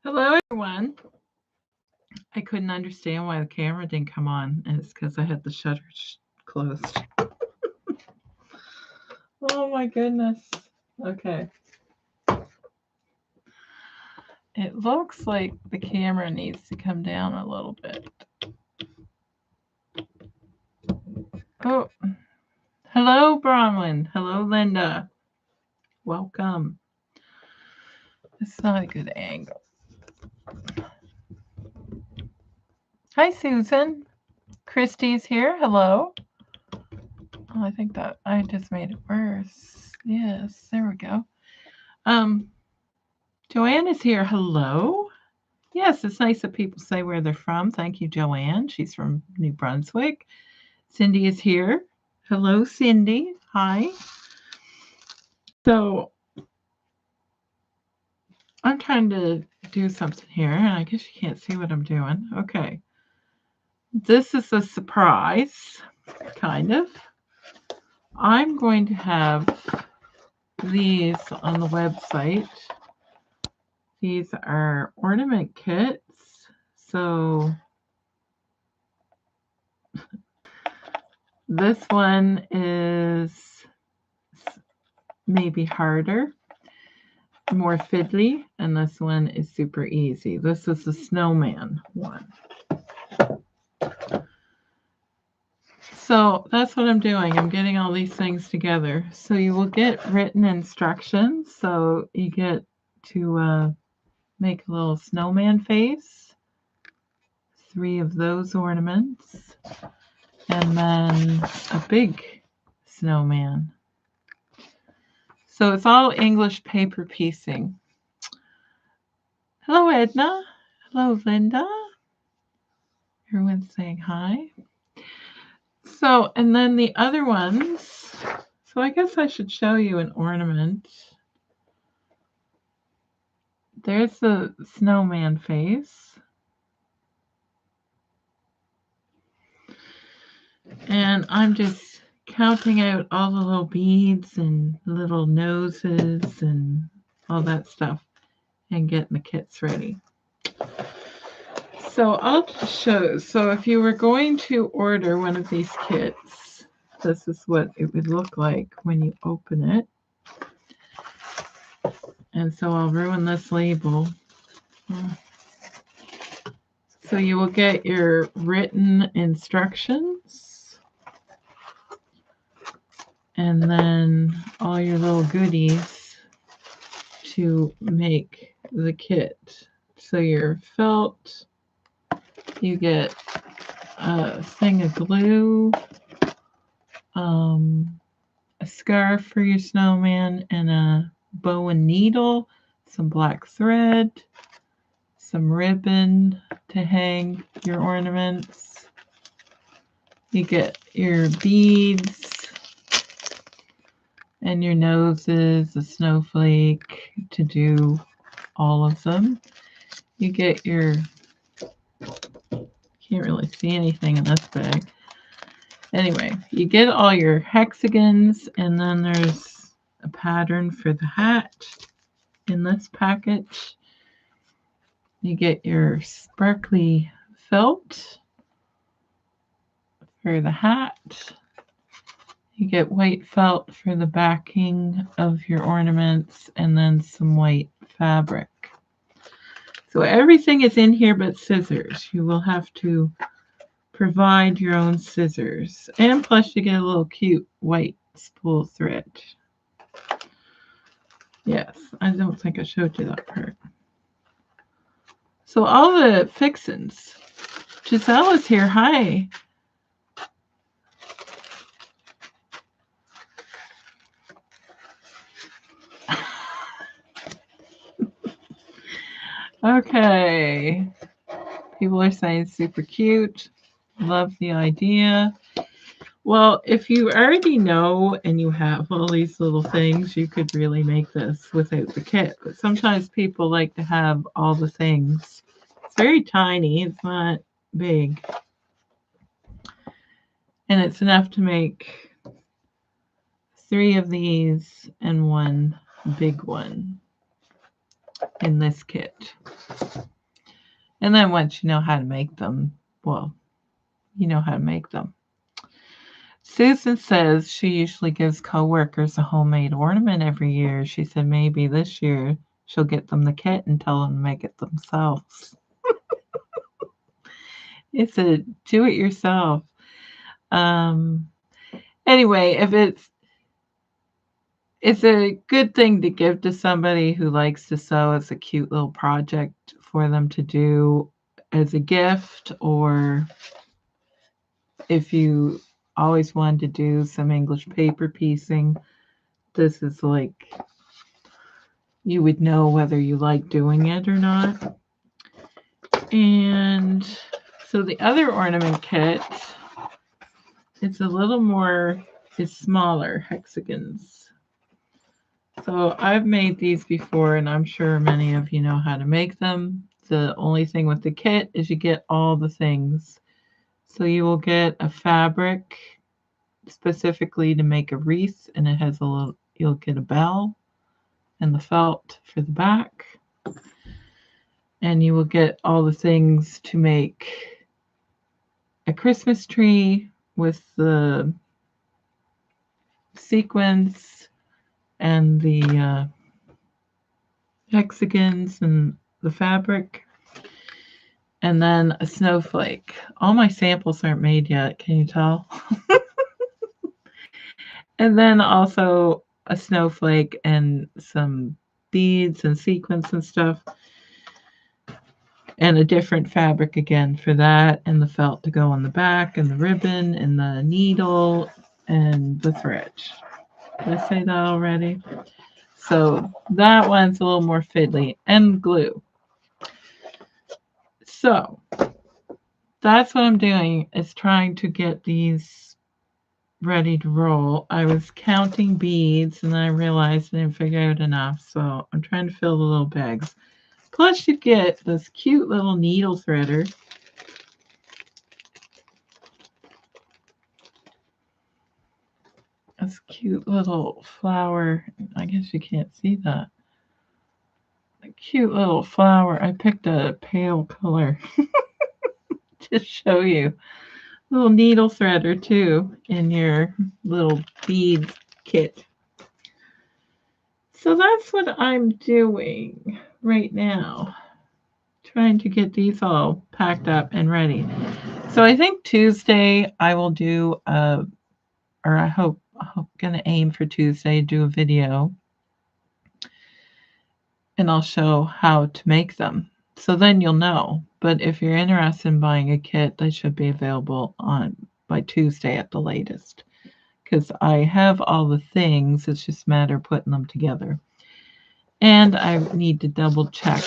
Hello, everyone. I couldn't understand why the camera didn't come on, and it's because I had the shutters closed. Oh my goodness. Okay. It looks like the camera needs to come down a little bit. Oh, hello, Bronwyn. Hello, Linda. Welcome. It's not a good angle. Hi, Susan. Christy's here. Hello. Oh, I think that I just made it worse. Yes, there we go. Joanne is here. Hello. Yes, it's nice that people say where they're from. Thank you, Joanne. She's from New Brunswick. Cindy is here. Hello, Cindy. Hi. So I'm trying to do something here, and I guess you can't see what I'm doing. Okay. This is a surprise, kind of. I'm going to have these on the website. These are ornament kits. So this one is maybe harder, more fiddly, and this one is super easy. This is the snowman one. So that's what I'm doing. I'm getting all these things together. So you will get written instructions. So you get to make a little snowman face, 3 of those ornaments, and then a big snowman. So it's all English paper piecing. Hello, Edna. Hello, Linda. Everyone's saying hi. So, and then the other ones. So I guess I should show you an ornament. There's the snowman face. And I'm just counting out all the little beads and little noses and all that stuff and getting the kits ready. So I'll just show. So if you were going to order one of these kits, this is what it would look like when you open it. And so I'll ruin this label. So you will get your written instructions and then all your little goodies to make the kit. So your felt, you get a thing of glue, a scarf for your snowman, and a bow and needle, some black thread, some ribbon to hang your ornaments. You get your beads and your noses, a snowflake to do all of them. You get your, can't really see anything in this bag. Anyway, you get all your hexagons, and then there's a pattern for the hat in this package. You get your sparkly felt for the hat. You get white felt for the backing of your ornaments, and then some white fabric. So everything is in here but scissors. You will have to provide your own scissors. And plus you get a little cute white spool thread. Yes, I don't think I showed you that part. So all the fixins. Giselle is here. Hi. Okay. People are saying super cute. Love the idea. Well, if you already know and you have all these little things, you could really make this without the kit. But sometimes people like to have all the things. It's very tiny. It's not big. And it's enough to make 3 of these and 1 big one. in this kit. And then once you know how to make them, well, you know how to make them. Susan says she usually gives coworkers a homemade ornament every year. She said maybe this year she'll get them the kit and tell them to make it themselves. It's a do-it-yourself. Anyway, if it's a good thing to give to somebody who likes to sew. It's a cute little project for them to do as a gift, or if you always wanted to do some English paper piecing, this is like, you would know whether you like doing it or not. And so the other ornament kit, it's a little more, it's smaller hexagons. So I've made these before, and I'm sure many of you know how to make them. The only thing with the kit is you get all the things. So you will get a fabric specifically to make a wreath, and it has a little, you'll get a bell and the felt for the back. And you will get all the things to make a Christmas tree with the sequins and the hexagons and the fabric. And then a snowflake. All my samples aren't made yet, can you tell? And then also a snowflake and some beads and sequins and stuff. And a different fabric again for that, and the felt to go on the back, and the ribbon, and the needle, and the thread. Did I say that already? So that one's a little more fiddly, and glue. So that's what I'm doing, is trying to get these ready to roll. I was counting beads, and then I realized I didn't figure out enough, so I'm trying to fill the little bags. Plus you get this cute little needle threader. This cute little flower. I guess you can't see that. A cute little flower. I picked a pale color to show you. Little needle threader too in your little bead kit. So that's what I'm doing right now. Trying to get these all packed up and ready. So I think Tuesday I will do or I hope I'm gonna aim for Tuesday to do a video, and I'll show how to make them. So then you'll know. But if you're interested in buying a kit, they should be available by Tuesday at the latest. Because I have all the things, it's just a matter of putting them together. And I need to double check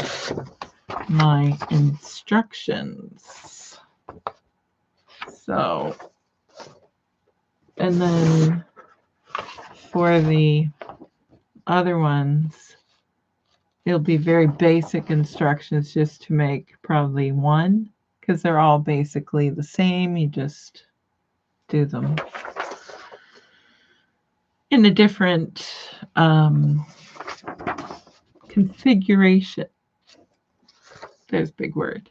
my instructions. So, and then for the other ones, it'll be very basic instructions just to make probably one, because they're all basically the same. You just do them in a different configuration. There's a big word.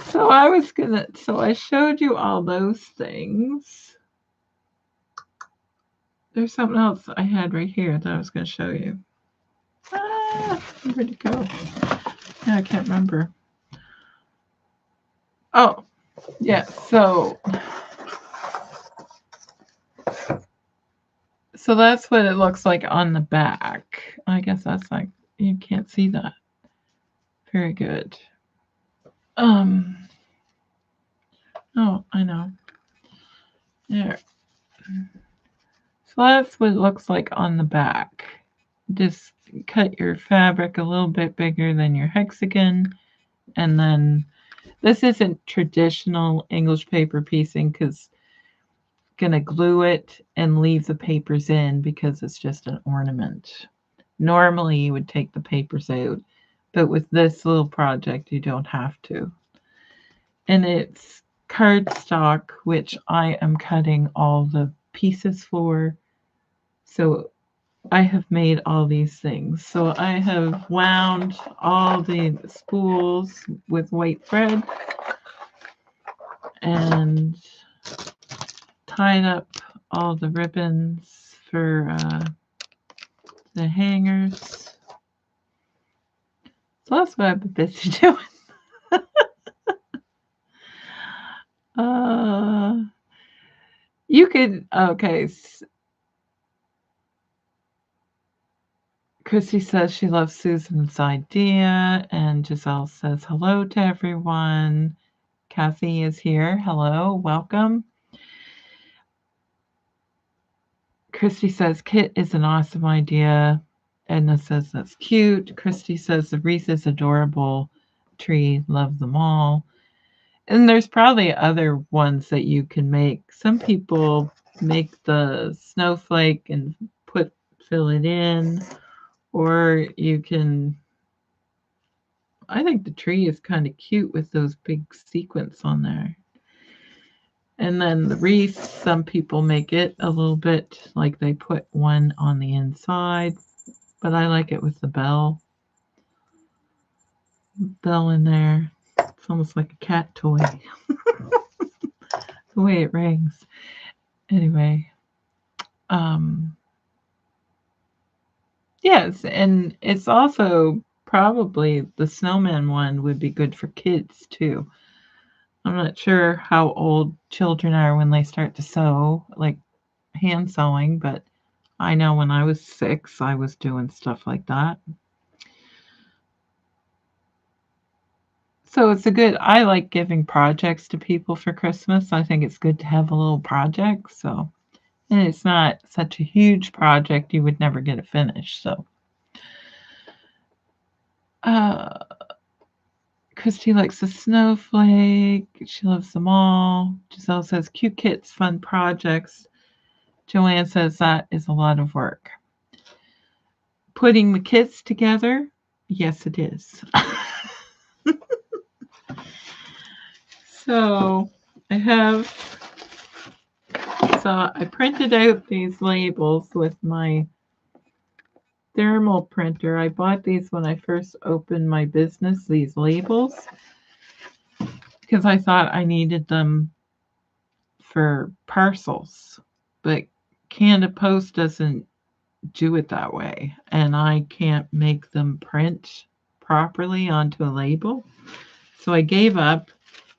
So I showed you all those things. There's something else I had right here that I was going to show you. Where'd it go? Yeah, I can't remember. Oh, yeah. So that's what it looks like on the back. I guess that's like, you can't see that. Very good. Oh, I know. There. So that's what it looks like on the back. Just cut your fabric a little bit bigger than your hexagon. And then this isn't traditional English paper piecing, because I'm going to glue it and leave the papers in because it's just an ornament. Normally you would take the papers out, but with this little project you don't have to. And it's cardstock, which I am cutting all the pieces for. So I have made all these things. So I have wound all the spools with white thread and tied up all the ribbons for the hangers. So that's what I've been busy doing. You could, okay. Christy says she loves Susan's idea, and Giselle says hello to everyone. Kathy is here. Hello, welcome. Christy says kit is an awesome idea. Edna says that's cute. Christy says the wreath is adorable. Tree, love them all. And there's probably other ones that you can make. Some people make the snowflake and fill it in, or you can. I think the tree is kind of cute with those big sequins on there. And then the wreath, some people make it a little bit like they put one on the inside, but I like it with the bell in there. It's almost like a cat toy. The way it rings. Anyway, yes, and it's also probably the snowman one would be good for kids too. I'm not sure how old children are when they start to sew, like hand sewing, but I know when I was 6, I was doing stuff like that. So I like giving projects to people for Christmas. I think it's good to have a little project. So, and it's not such a huge project, you would never get it finished. So, Christy likes the snowflake. She loves them all. Giselle says cute kits, fun projects. Joanne says that is a lot of work. Putting the kits together, yes, it is. So I printed out these labels with my thermal printer. I bought these when I first opened my business, these labels, because I thought I needed them for parcels. But Canada Post doesn't do it that way, and I can't make them print properly onto a label. So I gave up,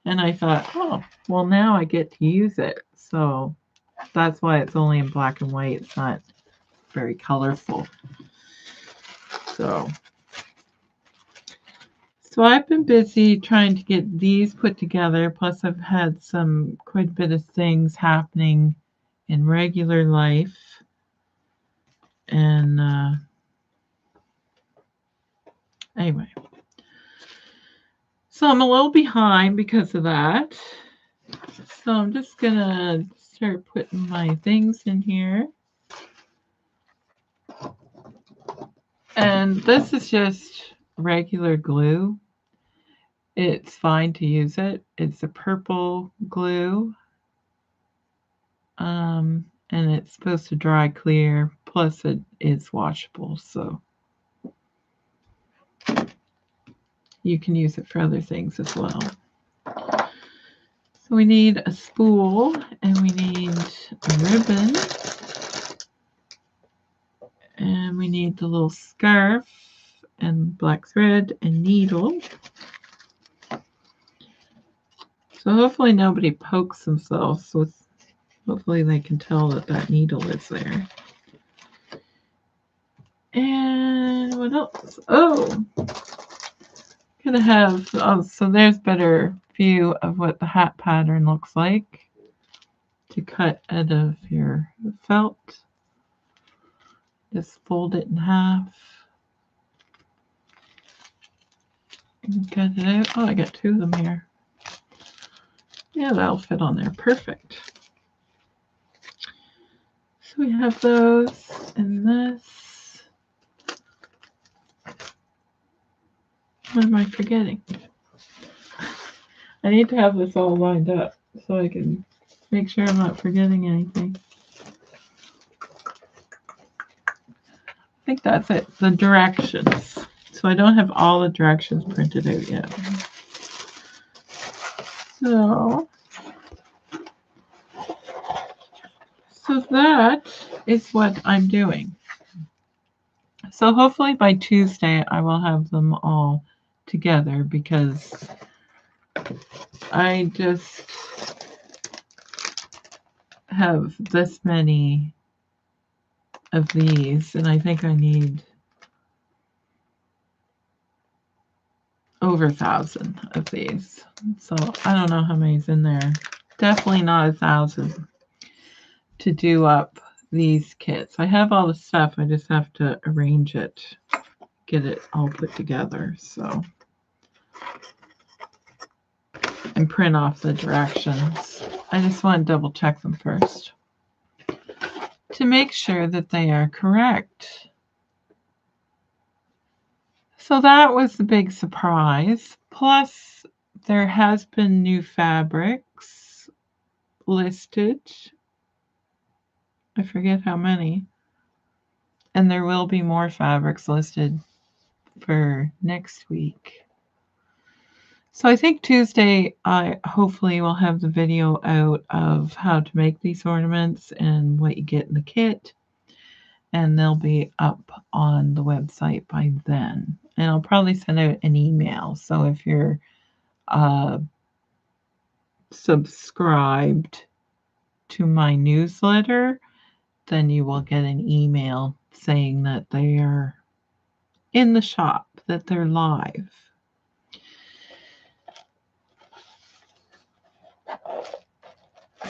and I thought, oh, well, now I get to use it. So that's why it's only in black and white. It's not very colorful. So I've been busy trying to get these put together. Plus, I've had quite a bit of things happening in regular life. And anyway, so I'm a little behind because of that. So I'm just going to start putting my things in here. And this is just regular glue. It's fine to use it. It's a purple glue. And it's supposed to dry clear. Plus, it is washable. So you can use it for other things as well. So we need a spool and we need a ribbon. And we need the little scarf and black thread and needle. So hopefully nobody pokes themselves with, hopefully they can tell that needle is there. And what else? Oh, gonna have, so there's better view of what the hat pattern looks like to cut out of your felt. Just fold it in half and cut it out. Oh, I got 2 of them here. Yeah, that'll fit on there. Perfect. So we have those and this. What am I forgetting? I need to have this all lined up so I can make sure I'm not forgetting anything. think that's it. The directions. So I don't have all the directions printed out yet. So that is what I'm doing. So hopefully by Tuesday I will have them all together, because I just have this many of these, and I think I need over 1,000 of these. So I don't know how many's in there. Definitely not 1,000 to do up these kits. I have all the stuff. I just have to arrange it, get it all put together. So, and print off the directions. I just want to double check them first to make sure that they are correct. So that was the big surprise. Plus, there has been new fabrics listed. I forget how many. And there will be more fabrics listed for next week. So I think Tuesday, I hopefully will have the video out of how to make these ornaments and what you get in the kit. And they'll be up on the website by then. And I'll probably send out an email. So if you're subscribed to my newsletter, then you will get an email saying that they are in the shop, that they're live.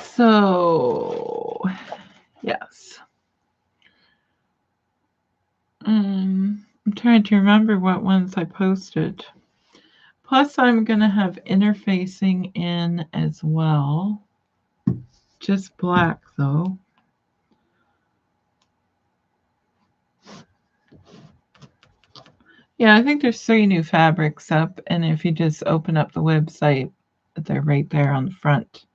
So, yes. I'm trying to remember what ones I posted. Plus, I'm going to have interfacing in as well. Just black, though. Yeah, I think there's 3 new fabrics up, and if you just open up the website, they're right there on the front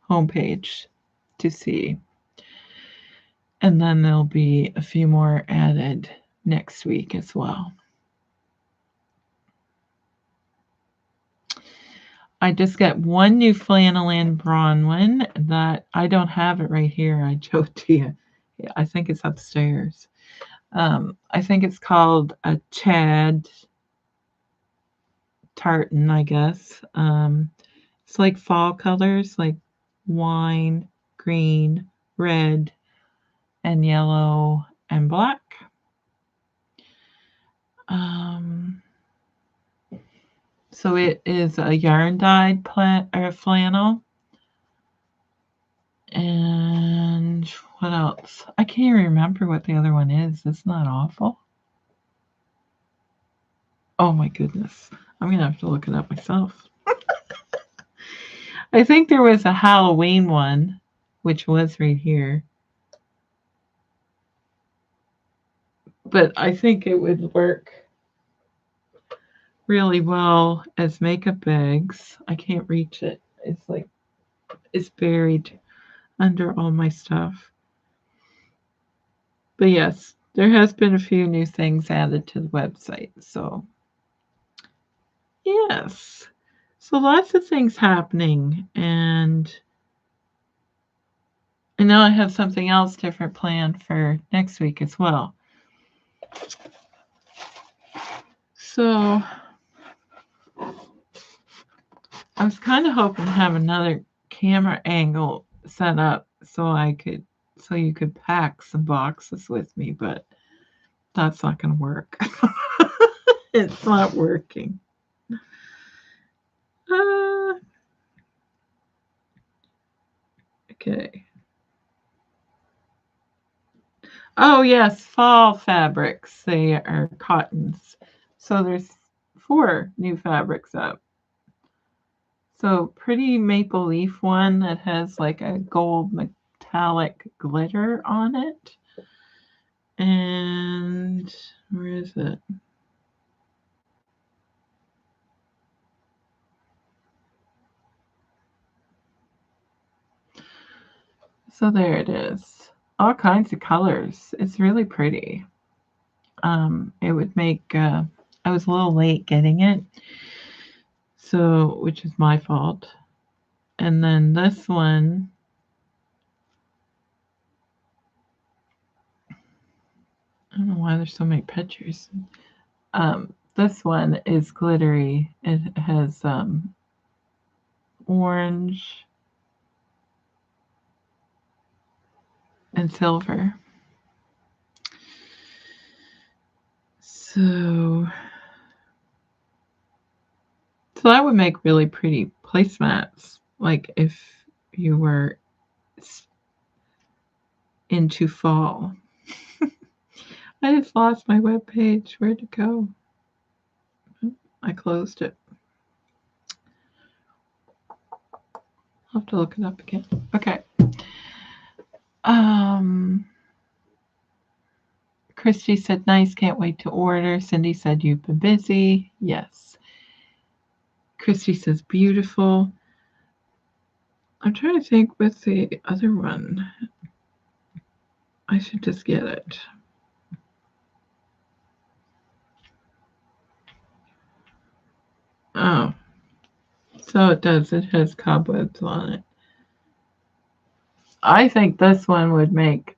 homepage to see. And then there'll be a few more added next week as well. I just got one new flannel and Bronwyn that I don't have it right here. I showed to you. Yeah, I think it's upstairs. I think it's called a Chad tartan, I guess. It's like fall colors, like wine, green, red, and yellow and black. So it is a yarn dyed flannel. And what else? I can't remember what the other one is. It's not awful. Oh my goodness. I'm going to have to look it up myself. I think there was a Halloween one, which was right here. But I think it would work really well as makeup bags. I can't reach it. It's like, it's buried under all my stuff. But yes, there has been a few new things added to the website. So yes. So lots of things happening, and I know I have something else different planned for next week as well. So I was kind of hoping to have another camera angle set up so you could pack some boxes with me, but that's not going to work. It's not working. Okay. Oh yes, fall fabrics. They are cottons. So there's 4 new fabrics up. So pretty maple leaf one that has like a gold metallic glitter on it. And where is it? So there it is. all kinds of colors. It's really pretty. It would make, I was a little late getting it, so, which is my fault. And then this one, I don't know why there's so many pictures. This one is glittery. It has orange and silver. So that would make really pretty placemats. Like if you were into fall. I just lost my web page. Where'd it go? I closed it. I'll have to look it up again. Okay. Christy said, nice, can't wait to order. Cindy said, you've been busy. Yes. Christy says, beautiful. I'm trying to think what's the other one. I should just get it. Oh. So it does. It has cobwebs on it. I think this one would make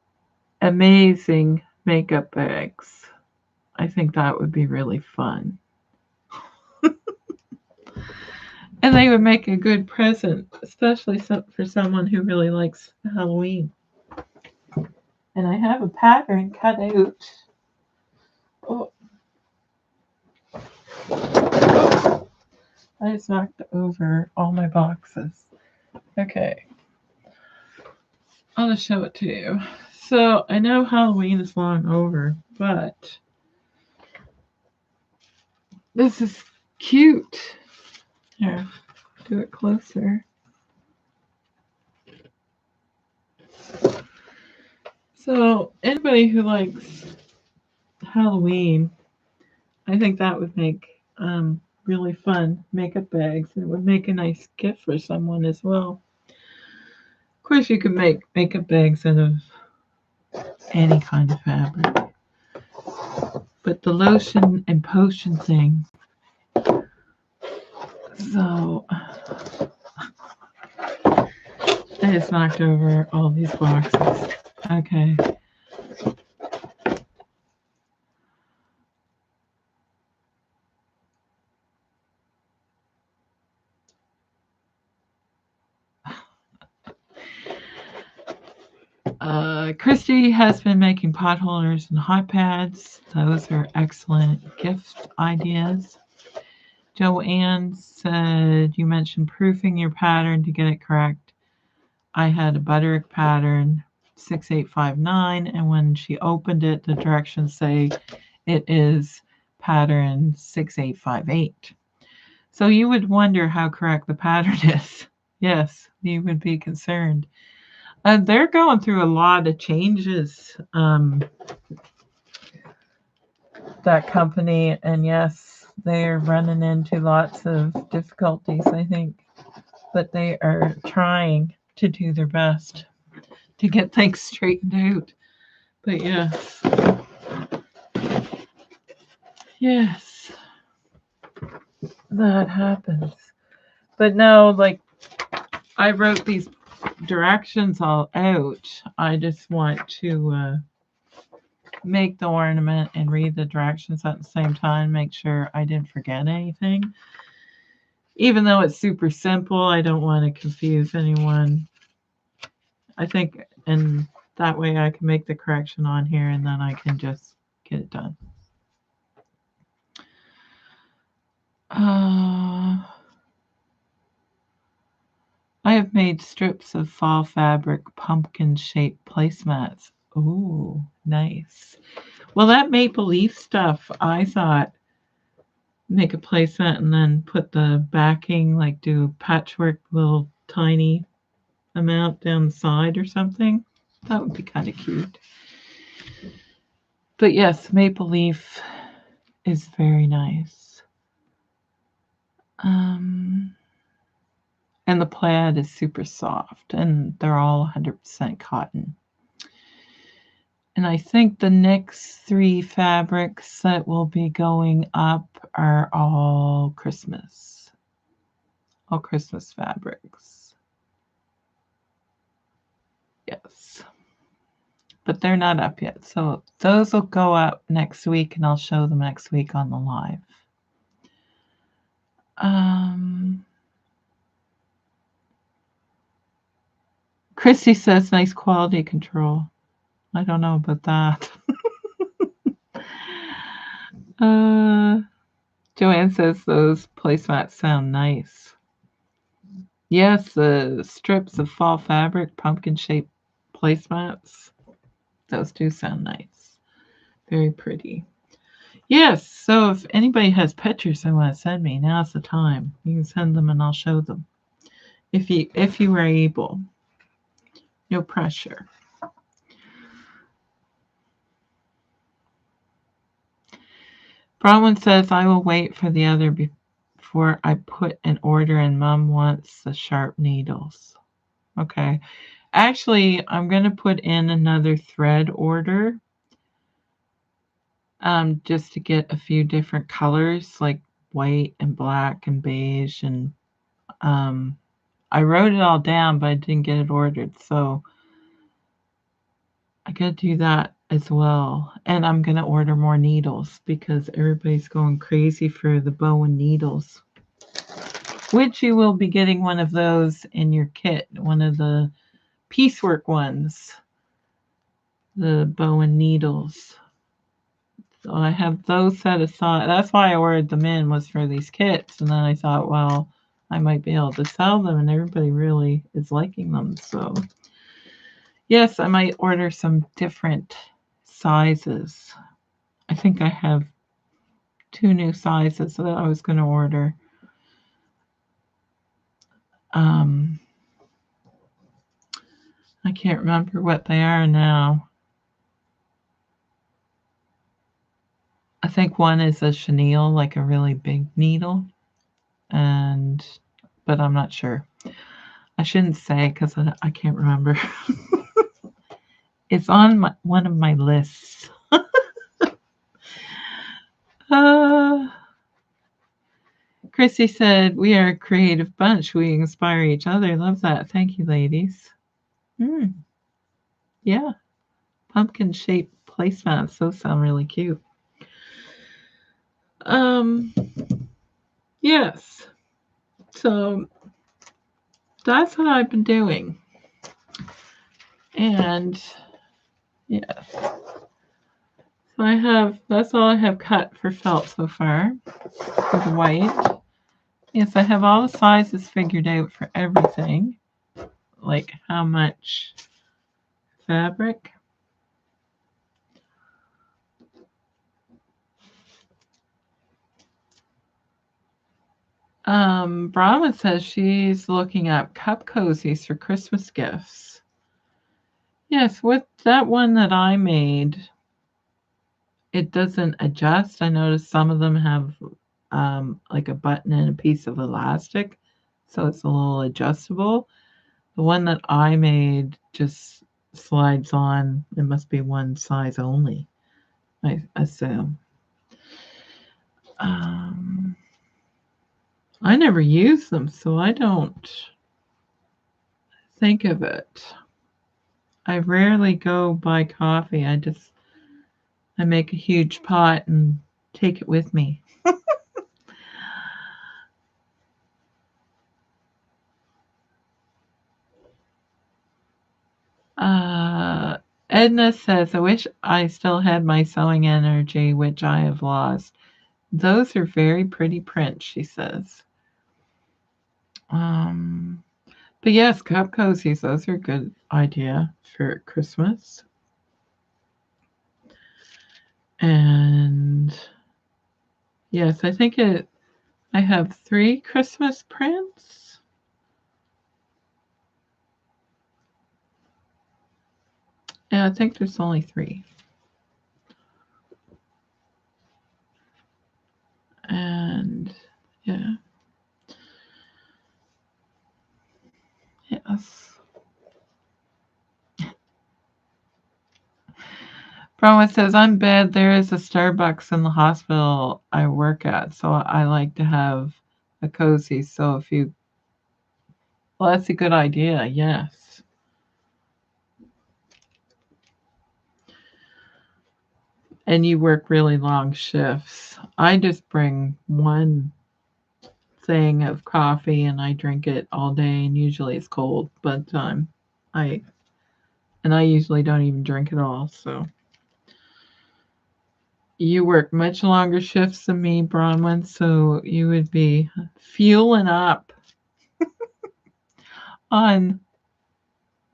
amazing makeup bags. I think that would be really fun. And they would make a good present, especially for someone who really likes Halloween. And I have a pattern cut out. Oh. I just knocked over all my boxes. Okay. I'll just show it to you. So I know Halloween is long over, but this is cute. Here, do it closer. So anybody who likes Halloween, I think that would make really fun makeup bags. It would make a nice gift for someone as well. Of course, you could make makeup bags out of any kind of fabric. But the lotion and potion thing. So I just knocked over all these boxes. Okay. Christy has been making pot holders and hot pads. Those are excellent gift ideas. Joanne said, you mentioned proofing your pattern to get it correct. I had a Butterick pattern 6859, and when she opened it, the directions say it is pattern 6858. So you would wonder how correct the pattern is. Yes, you would be concerned. They're going through a lot of changes, that company, and yes, they're running into lots of difficulties, I think, but they are trying to do their best to get things straightened out. But yes, that happens. But no, like, I wrote these directions all out. I just want to make the ornament and read the directions at the same time, make sure I didn't forget anything. Even though it's super simple, I don't want to confuse anyone. I think, and that way I can make the correction on here and then I can just get it done. I have made strips of fall fabric pumpkin-shaped placemats. Ooh, nice. Well, that maple leaf stuff, I thought, make a placemat and then put the backing, like do patchwork, little tiny amount down the side or something. That would be kind of cute. But yes, maple leaf is very nice. And the plaid is super soft, and they're all 100% cotton. And I think the next 3 fabrics that will be going up are all Christmas fabrics. Yes. But they're not up yet. So those will go up next week, and I'll show them next week on the live. Christy says nice quality control. I don't know about that. Joanne says those placemats sound nice. Yes, the strips of fall fabric, pumpkin-shaped placemats. Those do sound nice. Very pretty. Yes, so if anybody has pictures they want to send me, now's the time. You can send them and I'll show them. If you are able. No pressure. Bronwyn says, I will wait for the other before I put an order in. Mom wants the sharp needles. Okay. Actually, I'm going to put in another thread order just to get a few different colors like white and black and beige. And I wrote it all down, but I didn't get it ordered. So I got to do that as well. And I'm going to order more needles because everybody's going crazy for the bow and needles, which you will be getting one of those in your kit, one of the piecework ones, the bow and needles. So I have those set aside. That's why I ordered them in, was for these kits. And then I thought, well, I might be able to sell them, and everybody really is liking them. So yes, I might order some different sizes. I think I have 2 new sizes that I was going to order. I can't remember what they are now. I think one is a chenille, like a really big needle, but I'm not sure. I shouldn't say because I can't remember. It's on one of my lists. Chrissy said, we are a creative bunch. We inspire each other. Love that. Thank you, ladies. Yeah. Pumpkin-shaped placemats. Those sound really cute. Yes. So that's what I've been doing. And yes. So that's all I have cut for felt so far for the white. Yes, I have all the sizes figured out for everything, like how much fabric. Brahma says she's looking up cup cozies for Christmas gifts. Yes, with that one that I made, it doesn't adjust. I noticed some of them have like a button and a piece of elastic, so it's a little adjustable. The one that I made just slides on. It must be one size only, I assume. I never use them, so I don't think of it. I rarely go buy coffee. I make a huge pot and take it with me. Edna says, I wish I still had my sewing energy, which I have lost. Those are very pretty prints, she says. But yes, cup cozies, those are a good idea for Christmas. And yes, I think I have 3 Christmas prints. Yeah, I think there's only 3. And yeah. Yes. Brahma says, I'm bad. There is a Starbucks in the hospital I work at, so I like to have a cozy. So if you, well, that's a good idea. Yes. And you work really long shifts. I just bring one thing of coffee and I drink it all day, and usually it's cold, but I I usually don't even drink it all. So you work much longer shifts than me, Bronwyn, so you would be fueling up on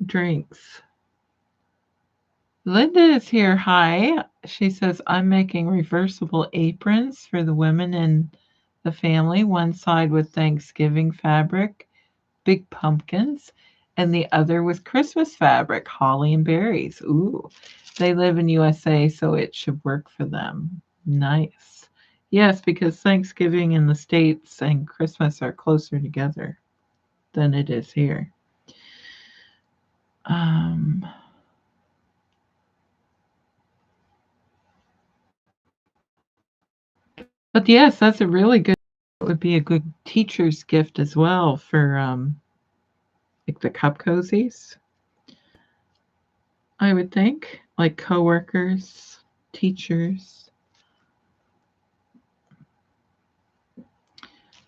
drinks. Linda is here. Hi. She says, I'm making reversible aprons for the women in the family, one side with Thanksgiving fabric, big pumpkins, and the other with Christmas fabric, holly and berries. Ooh, they live in USA, so it should work for them. Nice. Yes, because Thanksgiving in the States and Christmas are closer together than it is here. Um, but yes, that's a really good, it would be a good teacher's gift as well for like the cup cozies, I would think, like coworkers, teachers.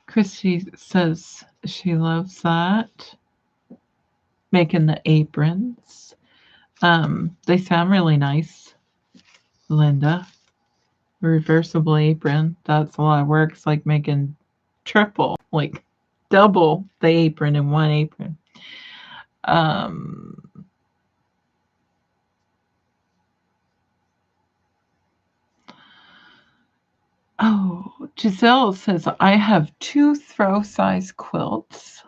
Christy says she loves that, making the aprons. They sound really nice, Linda. Reversible apron. That's a lot of work. It's like making triple, like double the apron in one apron. Um, oh, Giselle says, I have two throw size quilts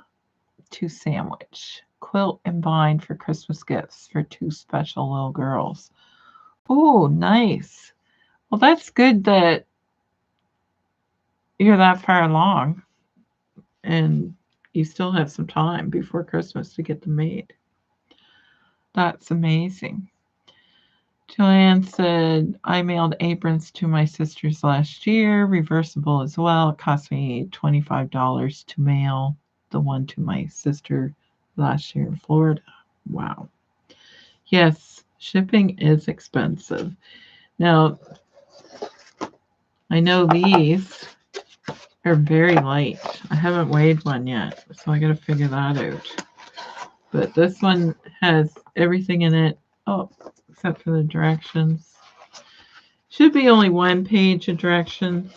to sandwich. Quilt and bind for Christmas gifts for two special little girls. Oh, nice. Well, that's good that you're that far along and you still have some time before Christmas to get them made. That's amazing. Joanne said, I mailed aprons to my sisters last year, reversible as well. It cost me $25 to mail the one to my sister last year in Florida. Wow. Yes, shipping is expensive. Now, I know these are very light. I haven't weighed one yet, so I got to figure that out. But this one has everything in it. Oh, except for the directions. Should be only one page of directions,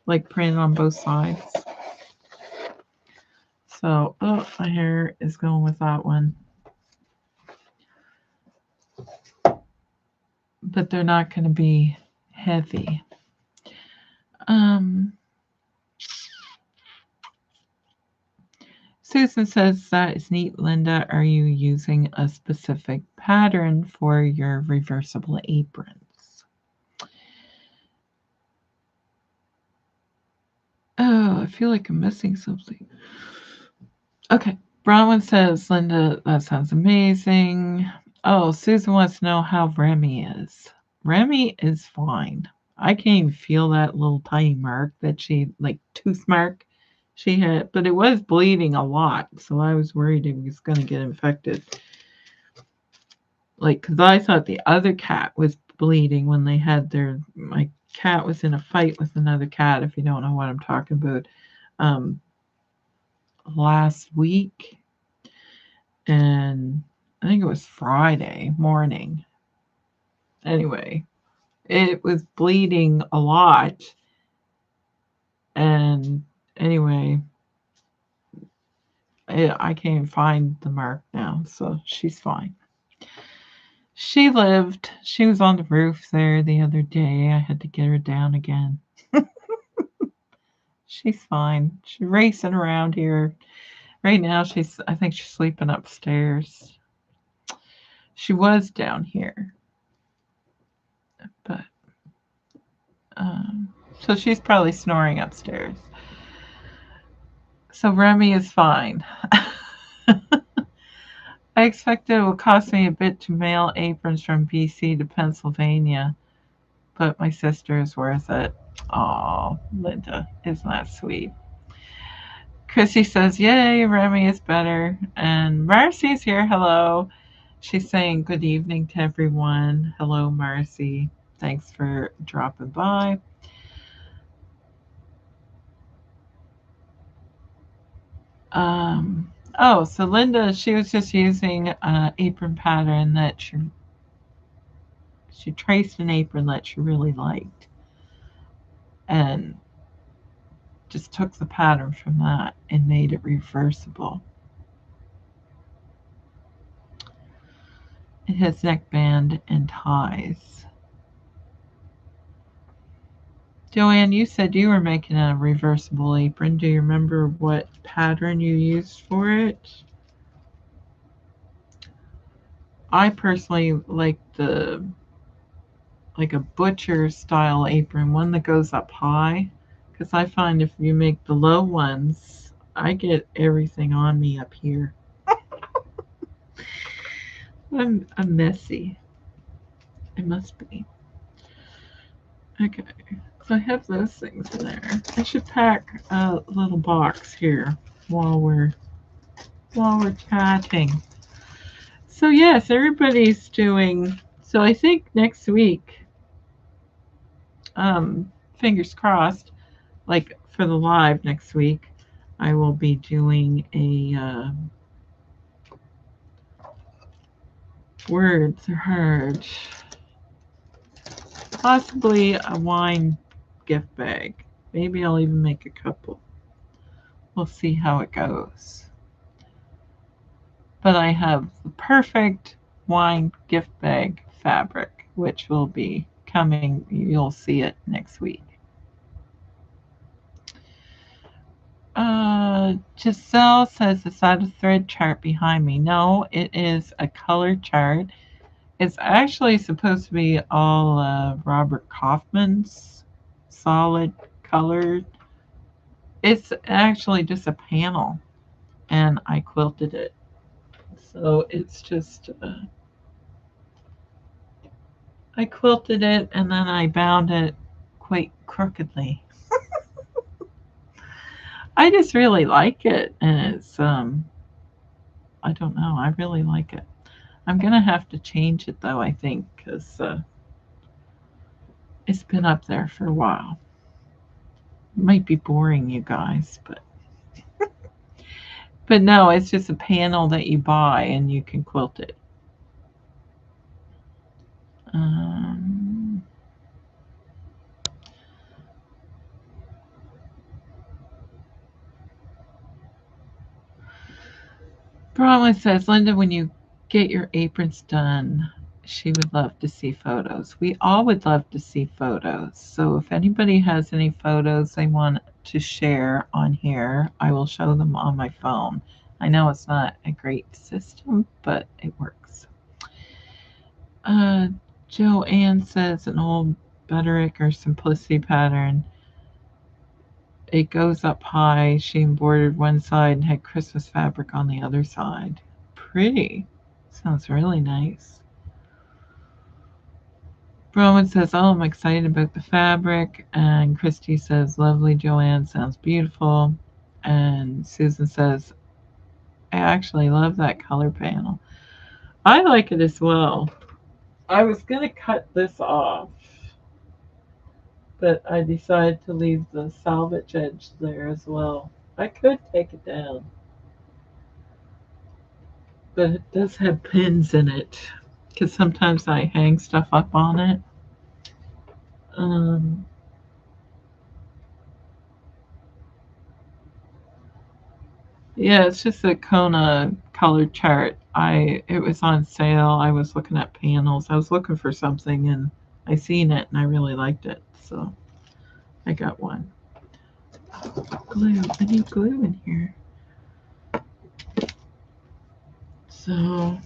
like printed on both sides. So, oh, my hair is going with that one. But they're not going to be heavy. Susan says, that is neat, Linda. Are you using a specific pattern for your reversible aprons? Oh, I feel like I'm missing something. Okay. Bronwyn says, Linda, that sounds amazing. Oh, Susan wants to know how Remy is. Remy is fine. I can't even feel that little tiny mark that she, like tooth mark she had, but it was bleeding a lot. So I was worried it was going to get infected. Like, because I thought the other cat was bleeding when they had my cat was in a fight with another cat, if you don't know what I'm talking about, last week. And I think it was Friday morning. Anyway, it was bleeding a lot. And anyway, I can't find the mark now, so she's fine. She lived. She was on the roof there the other day. I had to get her down again. She's fine. She's racing around here. Right now, I think she's sleeping upstairs. She was down here. But, so she's probably snoring upstairs. So Remy is fine. I expect it will cost me a bit to mail aprons from BC to Pennsylvania, but my sister is worth it. Oh, Linda, isn't that sweet? Chrissy says, yay, Remy is better. And Marcy's here. Hello. She's saying good evening to everyone. Hello, Marcy. Thanks for dropping by. So Linda, she was just using an apron pattern that she traced an apron that she really liked and just took the pattern from that and made it reversible. It has neckband and ties. Joanne, you said you were making a reversible apron. Do you remember what pattern you used for it? I personally like a butcher style apron, one that goes up high, because I find if you make the low ones, I get everything on me up here. I'm messy. I must be. Okay, so I have those things in there. I should pack a little box here while we're chatting. So yes, everybody's doing. So I think next week, fingers crossed, like for the live next week, I will be doing a words are hard. Possibly a wine gift bag. Maybe I'll even make a couple. We'll see how it goes. But I have the perfect wine gift bag fabric, which will be coming. You'll see it next week. Giselle says, is that a thread chart behind me? No, it is a color chart. It's actually supposed to be all Robert Kaufman's solid color. It's actually just a panel, and I quilted it. So it's just, I quilted it and then I bound it quite crookedly. I just really like it, and it's, I don't know, I really like it. I'm gonna have to change it though, I think, because it's been up there for a while. It might be boring, you guys, but no, it's just a panel that you buy and you can quilt it. Bronwyn says, Linda, when you get your aprons done, she would love to see photos. We all would love to see photos. So if anybody has any photos they want to share on here, I will show them on my phone. I know it's not a great system, but it works. Joanne says an old Butterick or Simplicity pattern. It goes up high. She embroidered one side and had Christmas fabric on the other side. Pretty. Sounds really nice. Rowan says, oh, I'm excited about the fabric. And Christy says, lovely, Joanne. Sounds beautiful. And Susan says, I actually love that color panel. I like it as well. I was going to cut this off, but I decided to leave the salvage edge there as well. I could take it down, but it does have pins in it because sometimes I hang stuff up on it. Yeah, it's just a Kona color chart. It was on sale. I was looking at panels. I was looking for something and I seen it and I really liked it, so I got one. Glue. I need glue in here. So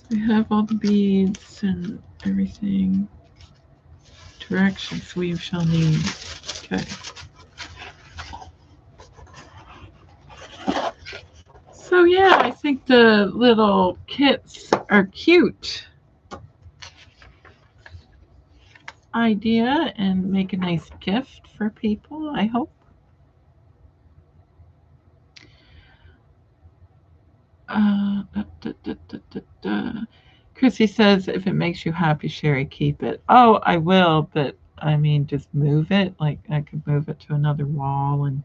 we have all the beads and everything. Directions we shall need. Okay. So yeah, I think the little kits are cute idea and make a nice gift for people, I hope. Chrissy says, if it makes you happy, Sherry, keep it. Oh, I will, but I mean, just move it. Like, I could move it to another wall and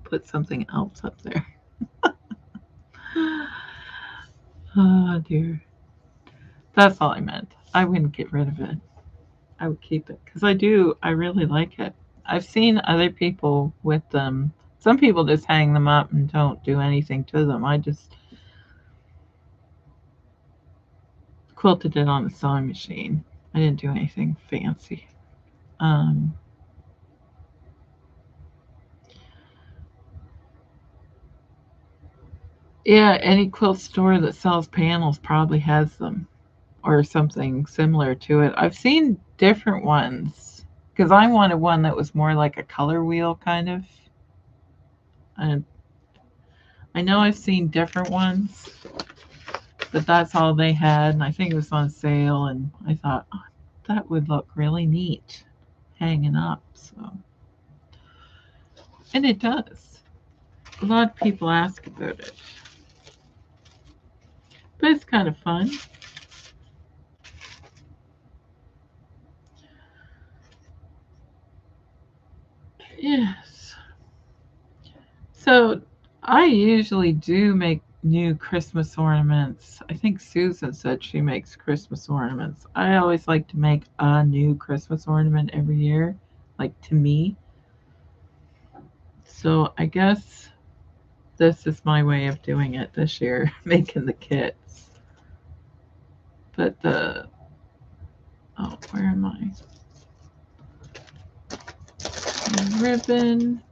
put something else up there. Oh, dear. That's all I meant. I wouldn't get rid of it. I would keep it because I really like it. I've seen other people with them. Some people just hang them up and don't do anything to them. I just quilted it on the sewing machine. I didn't do anything fancy. Um, yeah, any quilt store that sells panels probably has them or something similar to it. I've seen different ones because I wanted one that was more like a color wheel kind of. And I know I've seen different ones, but that's all they had. And I think it was on sale. And I thought, oh, that would look really neat hanging up. So, and it does. A lot of people ask about it, but it's kind of fun. Yes. So I usually do make new Christmas ornaments. I think Susan said she makes Christmas ornaments. I always like to make a new Christmas ornament every year, like to me. So I guess this is my way of doing it this year, making the kits. But where am I? The ribbon.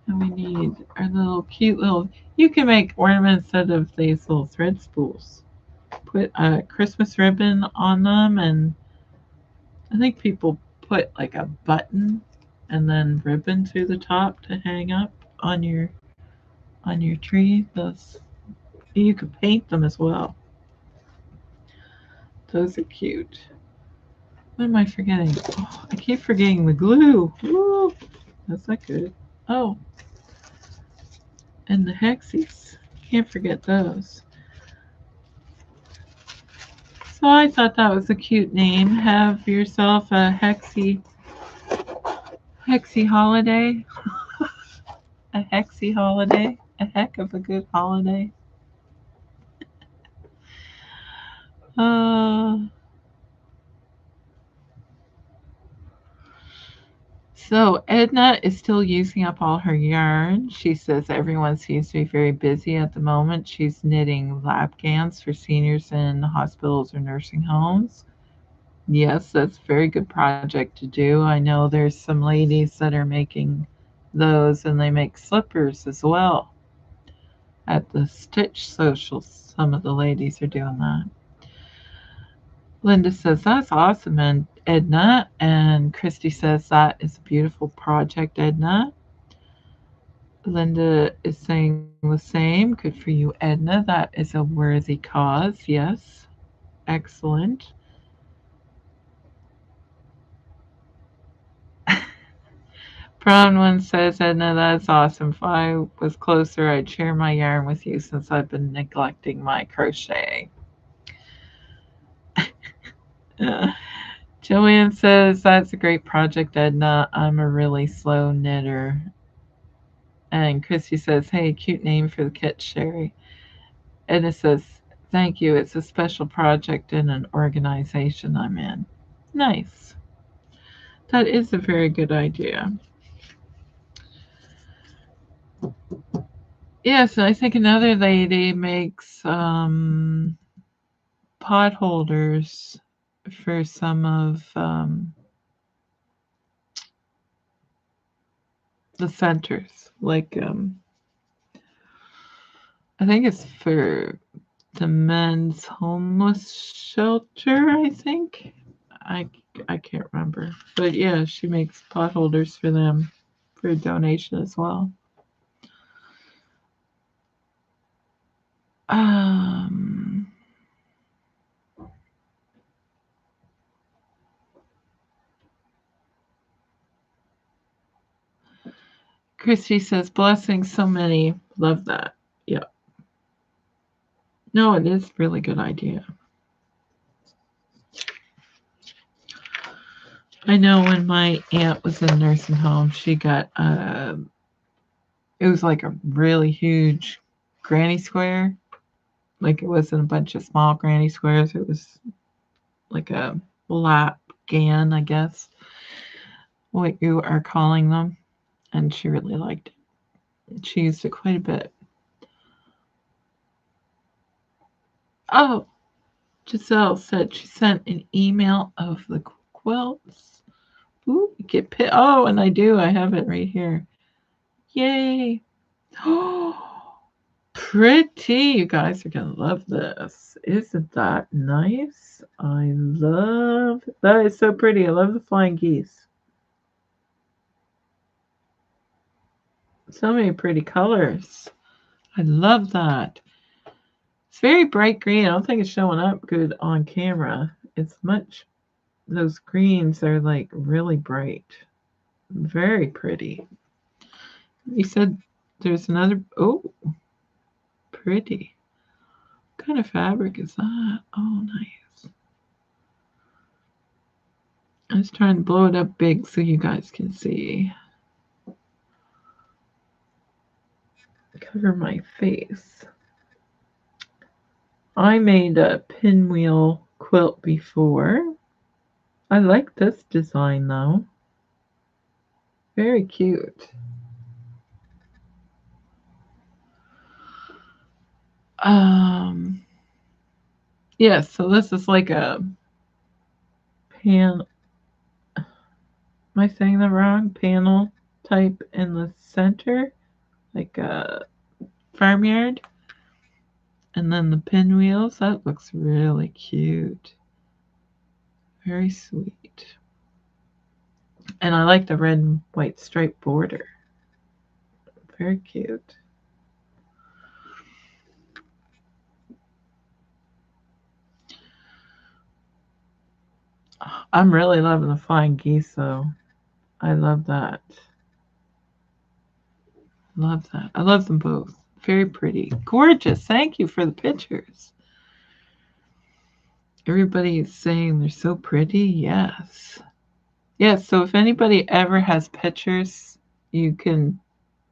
And we need our little cute little, you can make ornaments out of these little thread spools. Put a Christmas ribbon on them, and I think people put like a button and then ribbon through the top to hang up on your tree. Those, you could paint them as well. Those are cute. What am I forgetting? Oh, I keep forgetting the glue. Ooh, that's not good. Oh, and the hexies. Can't forget those. So I thought that was a cute name. Have yourself a hexy holiday. A hexy holiday. A heck of a good holiday. Uh, so Edna is still using up all her yarn. She says everyone seems to be very busy at the moment. She's knitting lap gowns for seniors in hospitals or nursing homes. Yes, that's a very good project to do. I know there's some ladies that are making those, and they make slippers as well. At the Stitch Socials, some of the ladies are doing that. Linda says, that's awesome, and Edna. And Christy says, that is a beautiful project, Edna. Linda is saying the same. Good for you, Edna. That is a worthy cause. Yes. Excellent. Brown one says, Edna, that's awesome. If I was closer, I'd share my yarn with you since I've been neglecting my crochet. Joanne says, that's a great project, Edna. I'm a really slow knitter. And Christy says, hey, cute name for the kit, Sherry. Edna says, thank you. It's a special project in an organization I'm in. Nice. That is a very good idea. Yes, I think another lady makes pot holders for some of the centers. Like, I think it's for the men's homeless shelter, I think. I, I can't remember. But yeah, she makes pot holders for them for a donation as well. Christy says, blessings, so many. Love that. Yeah. No, it is a really good idea. I know when my aunt was in nursing home, she got, it was like a really huge granny square. Like it wasn't a bunch of small granny squares. It was like a lap gan, I guess, what you are calling them. And she really liked it. She used it quite a bit. Oh, Giselle said she sent an email of the quilts. Ooh, get pit. Oh, and I do. I have it right here. Yay. Oh, pretty. You guys are going to love this. Isn't that nice? I love that. Is so pretty. I love the flying geese. So many pretty colors. I love that. It's very bright green. I don't think it's showing up good on camera. It's much, those greens are like really bright. Very pretty. You said there's another, oh, pretty. What kind of fabric is that? Oh, nice. I was trying to blow it up big so you guys can see. Cover my face. I made a pinwheel quilt before. I like this design though. Very cute. Yes, so this is like a pan. Am I saying that wrong? Panel type in the center, like a farmyard. And then the pinwheels, that looks really cute. Very sweet. And I like the red and white striped border. Very cute. I'm really loving the flying geese though. I love that. Love that. I love them both. Very pretty. Gorgeous. Thank you for the pictures. Everybody is saying they're so pretty. Yes. Yes, so if anybody ever has pictures, you can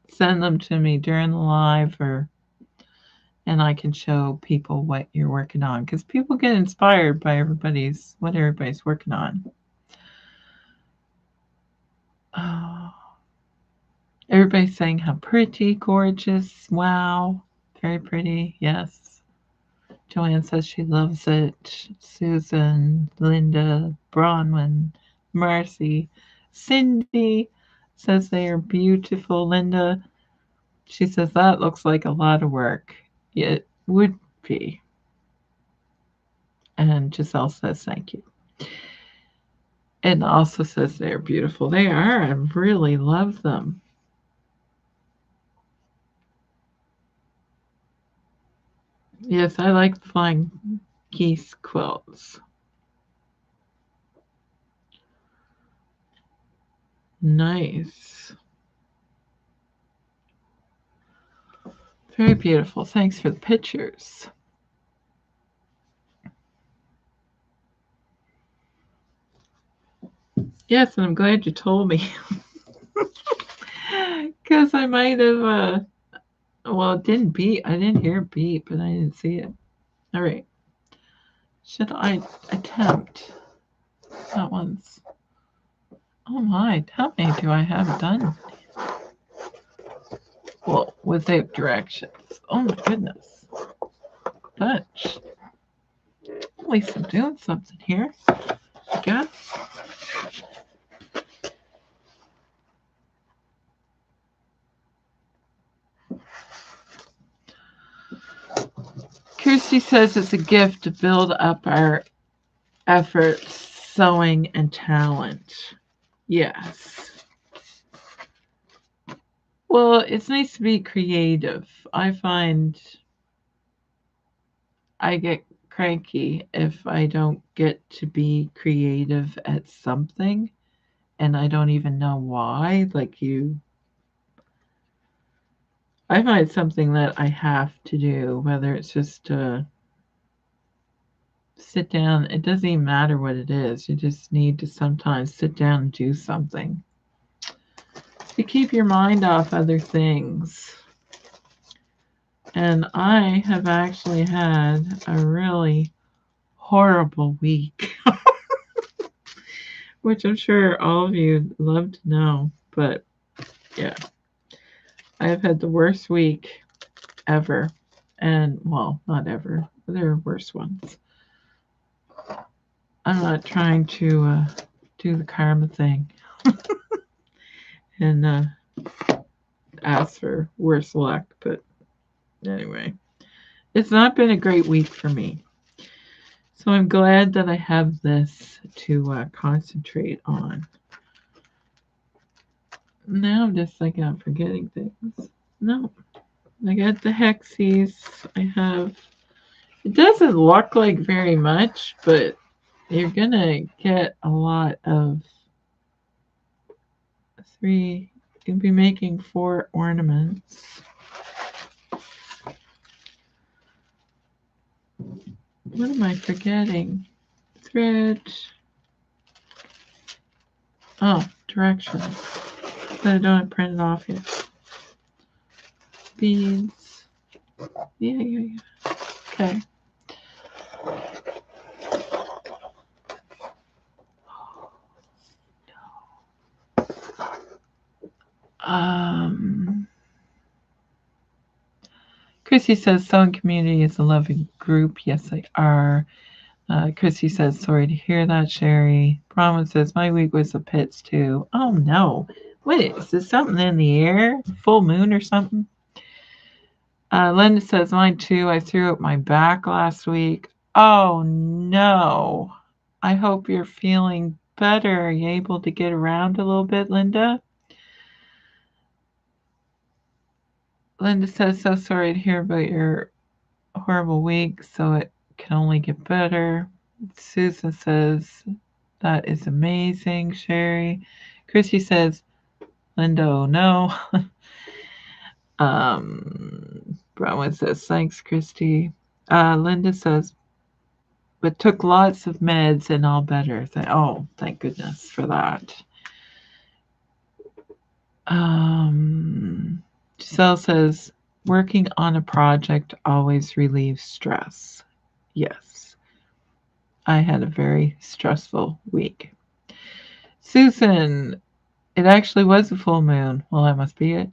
send them to me during the live and I can show people what you're working on because people get inspired by what everybody's working on. Oh, everybody's saying how pretty, gorgeous, wow, very pretty. Yes. Joanne says she loves it. Susan, Linda, Bronwyn, Marcy, Cindy says they are beautiful. Linda, she says that looks like a lot of work. It would be. And Giselle says thank you. And also says they're beautiful. They are. I really love them. Yes, I like flying geese quilts. Nice. Very beautiful. Thanks for the pictures. Yes, and I'm glad you told me. Because I might have, well, it didn't beep. I didn't hear it beep, but I didn't see it. All right. Should I attempt that one's? Oh my, how many do I have done? Well, without directions. Oh my goodness. Bunch. At least I'm doing something here. I guess. Kirsty says it's a gift to build up our efforts, sewing, and talent. Yes. Well, it's nice to be creative. I find I get cranky if I don't get to be creative at something and I don't even know why. I find something that I have to do, whether it's just to sit down. It doesn't even matter what it is. You just need to sometimes sit down and do something to keep your mind off other things. And I have actually had a really horrible week, which I'm sure all of you love to know. But yeah, I've had the worst week ever. And well, not ever. There are worse ones. I'm not trying to do the karma thing and ask for worse luck. But anyway, it's not been a great week for me. So I'm glad that I have this to concentrate on. Now I'm just like I'm forgetting things. No, I got the hexies. I have. It doesn't look like very much, but you're gonna get a lot of 3. You'll be making 4 ornaments. What am I forgetting? Thread. Oh, directions. But I don't have printed off yet. Beads. Yeah. Okay. Chrissy says sewing community is a loving group. Yes, they are. Chrissy says sorry to hear that, Sherry. Bronwyn says my week was the pits too. Oh no. Wait, is this something in the air? Full moon or something? Linda says mine too. I threw up my back last week. Oh no. I hope you're feeling better. Are you able to get around a little bit, Linda? Linda says, so sorry to hear about your horrible week, so it can only get better. Susan says, that is amazing, Sherry. Chrissy says, Linda, oh no. Bronwyn says, thanks, Christy. Linda says, but took lots of meds and all better. Oh, thank goodness for that. Giselle says, working on a project always relieves stress. Yes. I had a very stressful week. Susan, it actually was a full moon. Well, that must be it.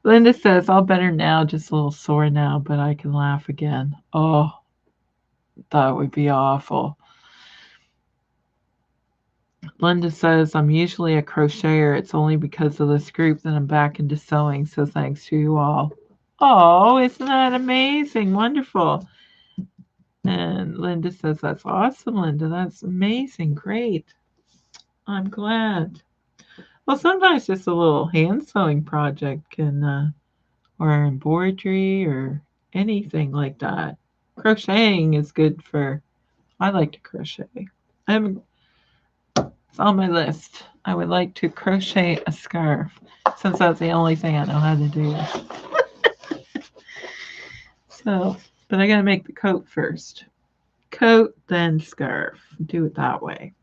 Linda says, all better now, just a little sore now, but I can laugh again. Oh, that would be awful. Linda says, I'm usually a crocheter. It's only because of this group that I'm back into sewing, so thanks to you all. Oh, isn't that amazing? Wonderful. And Linda says, that's awesome, Linda. That's amazing. Great. I'm glad. Well, sometimes just a little hand sewing project can, or embroidery or anything like that. Crocheting is good for, I like to crochet. It's on my list. I would like to crochet a scarf since that's the only thing I know how to do. So, but I gotta make the coat first. Coat, then scarf. Do it that way.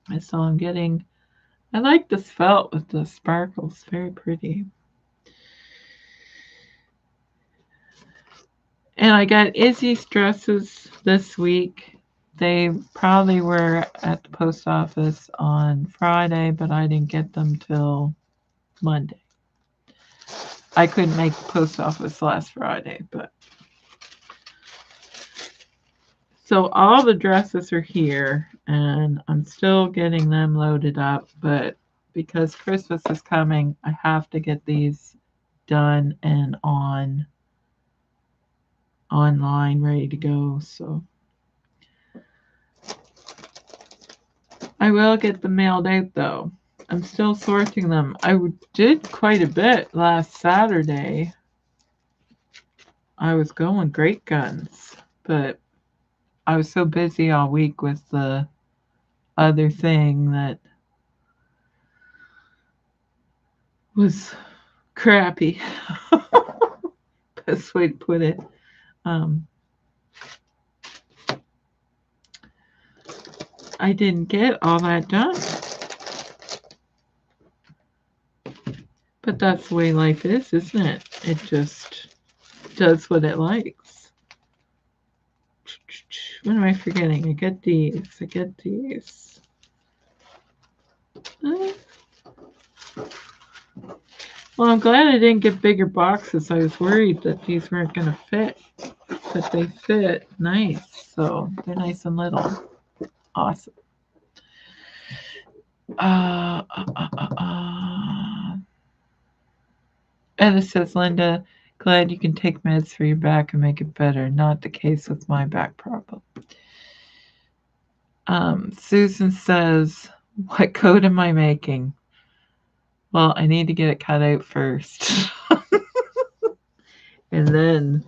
And so I'm getting, I like this felt with the sparkles. Very pretty. And I got Izzy's dresses this week. They probably were at the post office on Friday, but I didn't get them till Monday. I couldn't make the post office last Friday, but so all the dresses are here and I'm still getting them loaded up, but because Christmas is coming, I have to get these done and online ready to go. So I will get them mailed out though. I'm still sorting them. I did quite a bit last Saturday. I was going great guns, but I was so busy all week with the other thing that was crappy. Best way to put it. Um, I didn't get all that done. But that's the way life is, isn't it? It just does what it likes. What am I forgetting? I get these. Well, I'm glad I didn't get bigger boxes. I was worried that these weren't going to fit. But they fit nice. So they're nice and little. Awesome. Edith says, Linda, glad you can take meds for your back and make it better. Not the case with my back problem. Susan says, what coat am I making? Well, I need to get it cut out first. And then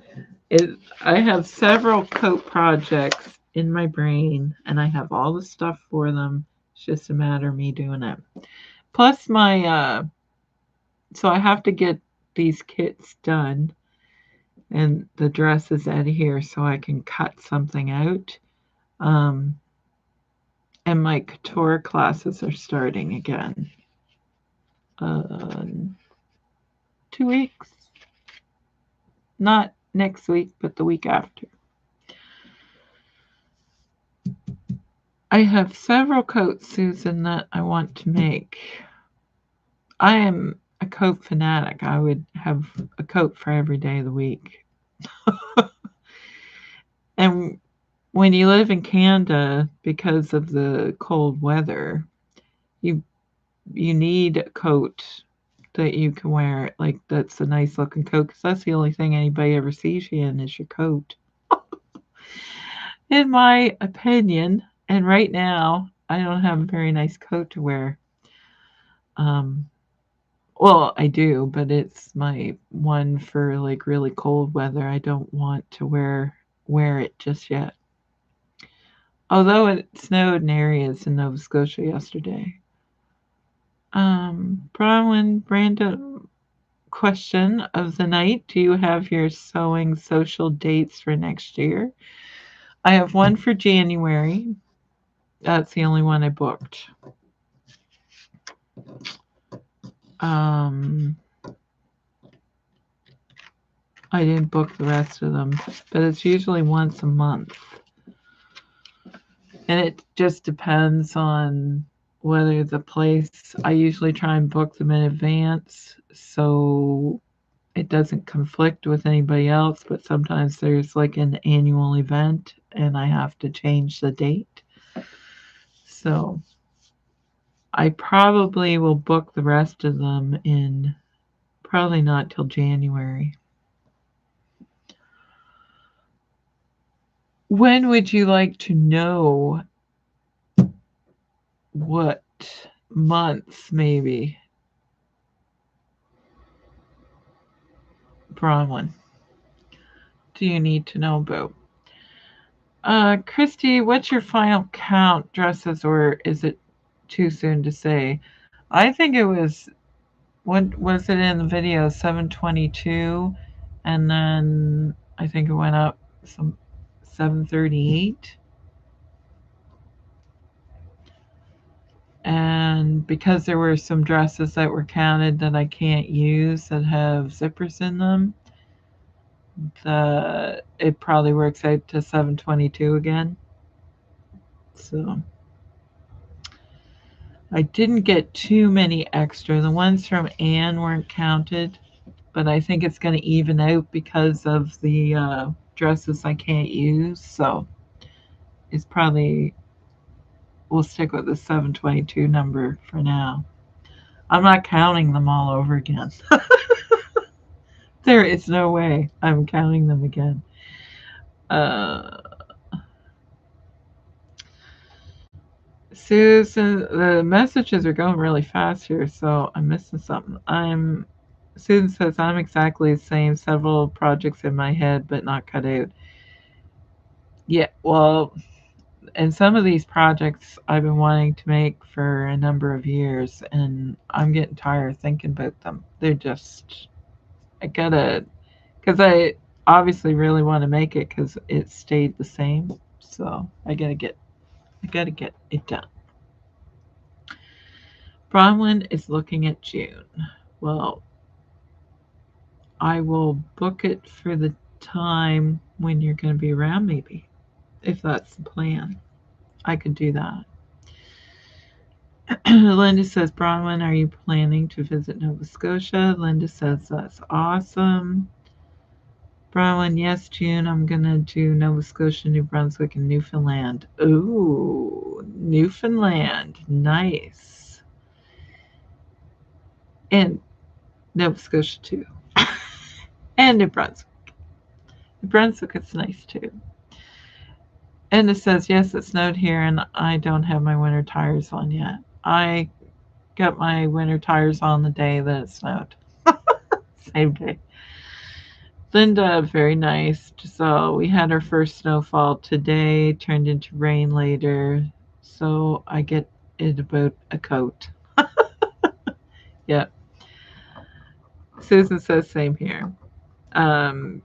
I have several coat projects in my brain, and I have all the stuff for them. It's just a matter of me doing it. Plus so I have to get these kits done and the dresses out of here so I can cut something out. And my couture classes are starting again. 2 weeks. Not next week, but the week after. I have several coats, Susan, that I want to make. I am a coat fanatic. I would have a coat for every day of the week. And when you live in Canada, because of the cold weather, you need a coat that you can wear, like that's a nice looking coat, because that's the only thing anybody ever sees you in is your coat. In my opinion, and right now, I don't have a very nice coat to wear. Well, I do, but it's my one for like really cold weather. I don't want to wear it just yet. Although it snowed in areas in Nova Scotia yesterday. Bronwyn, random question of the night. Do you have your sewing social dates for next year? I have one for January. That's the only one I booked. I didn't book the rest of them, but it's usually once a month. And it just depends on whether the place, I usually try and book them in advance so it doesn't conflict with anybody else, but sometimes there's like an annual event and I have to change the date. So I probably will book the rest of them in probably not till January. When would you like to know what months, maybe? Bronwyn, do you need to know about? Christy, what's your final count dresses, or is it too soon to say? I think it was, what was it in the video, 722, and then I think it went up some 738. And because there were some dresses that were counted that I can't use that have zippers in them, it probably works out to 722 again. So I didn't get too many extra. The ones from Anne weren't counted, but I think it's going to even out because of the dresses I can't use. So it's probably, we'll stick with the 722 number for now. I'm not counting them all over again. There is no way I'm counting them again. Susan, the messages are going really fast here, so I'm missing something. Susan says, I'm exactly the same. Several projects in my head, but not cut out. Yeah, well, and some of these projects I've been wanting to make for a number of years, and I'm getting tired of thinking about them. They're just, I gotta, because I obviously really want to make it because it stayed the same. So I gotta get it done. Bronwyn is looking at June. Well, I will book it for the time when you're going to be around, maybe, if that's the plan. I could do that. Linda says, Bronwyn, are you planning to visit Nova Scotia? Linda says, that's awesome. Bronwyn, yes, June, I'm going to do Nova Scotia, New Brunswick, and Newfoundland. Ooh, Newfoundland. Nice. And Nova Scotia, too. And New Brunswick. New Brunswick is nice, too. And it says, yes, it snowed here, and I don't have my winter tires on yet. I got my winter tires on the day that it snowed. Same day. Linda, very nice. So we had our first snowfall today, turned into rain later. So I get it about a coat. Yep. Susan says, same here. Um,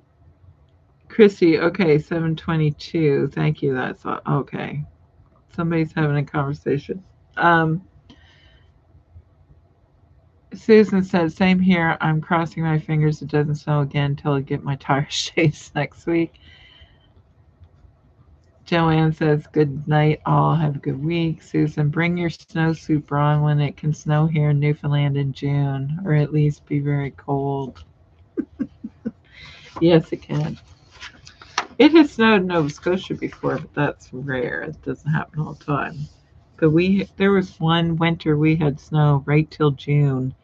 Christy, okay, 7:22. Thank you. That's okay. Somebody's having a conversation. Susan said, same here. I'm crossing my fingers it doesn't snow again until I get my tires changed next week. Joanne says, good night, all. Have a good week. Susan, bring your snowsuit, Braun, when it can snow here in Newfoundland in June, or at least be very cold. Yes, it can. It has snowed in Nova Scotia before, but that's rare. It doesn't happen all the time. But there was one winter we had snow right till June,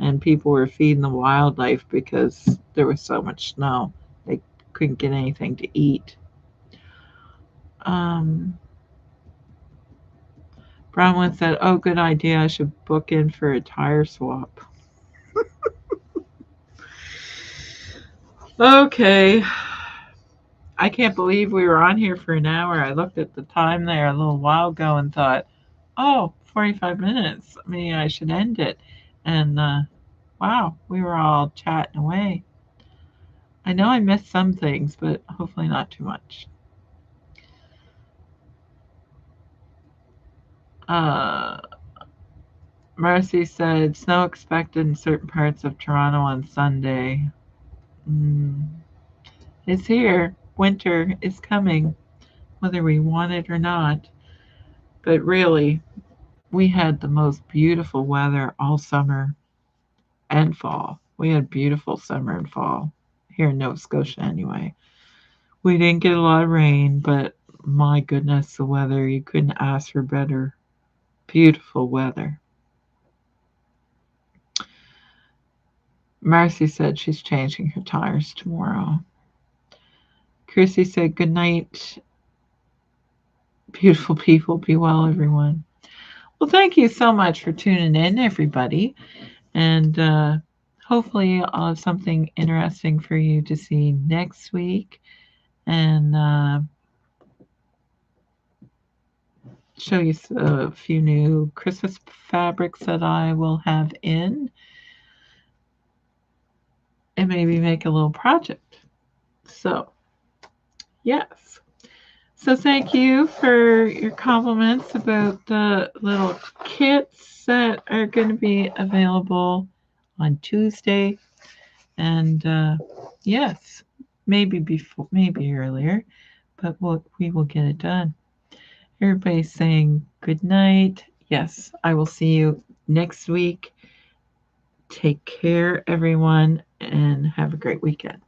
and people were feeding the wildlife because there was so much snow. They couldn't get anything to eat. Bronwyn said, oh, good idea. I should book in for a tire swap. Okay. I can't believe we were on here for an hour. I looked at the time there a little while ago and thought, oh, 45 minutes. Maybe I should end it. And wow, we were all chatting away. I know I missed some things, but hopefully not too much. Mercy said, snow expected in certain parts of Toronto on Sunday. It's here. Winter is coming, whether we want it or not. But really, we had the most beautiful weather all summer and fall. We had beautiful summer and fall here in Nova Scotia anyway. We didn't get a lot of rain, but my goodness, the weather, you couldn't ask for better. Beautiful weather. Marcy said she's changing her tires tomorrow. Chrissy said, good night, beautiful people. Be well, everyone. Well, thank you so much for tuning in, everybody. And hopefully I'll have something interesting for you to see next week. And show you a few new Christmas fabrics that I will have in. And maybe make a little project. So, yes. So thank you for your compliments about the little kits that are going to be available on Tuesday. And yes, maybe before, maybe earlier, but we will get it done. Everybody's saying good night. Yes, I will see you next week. Take care, everyone, and have a great weekend.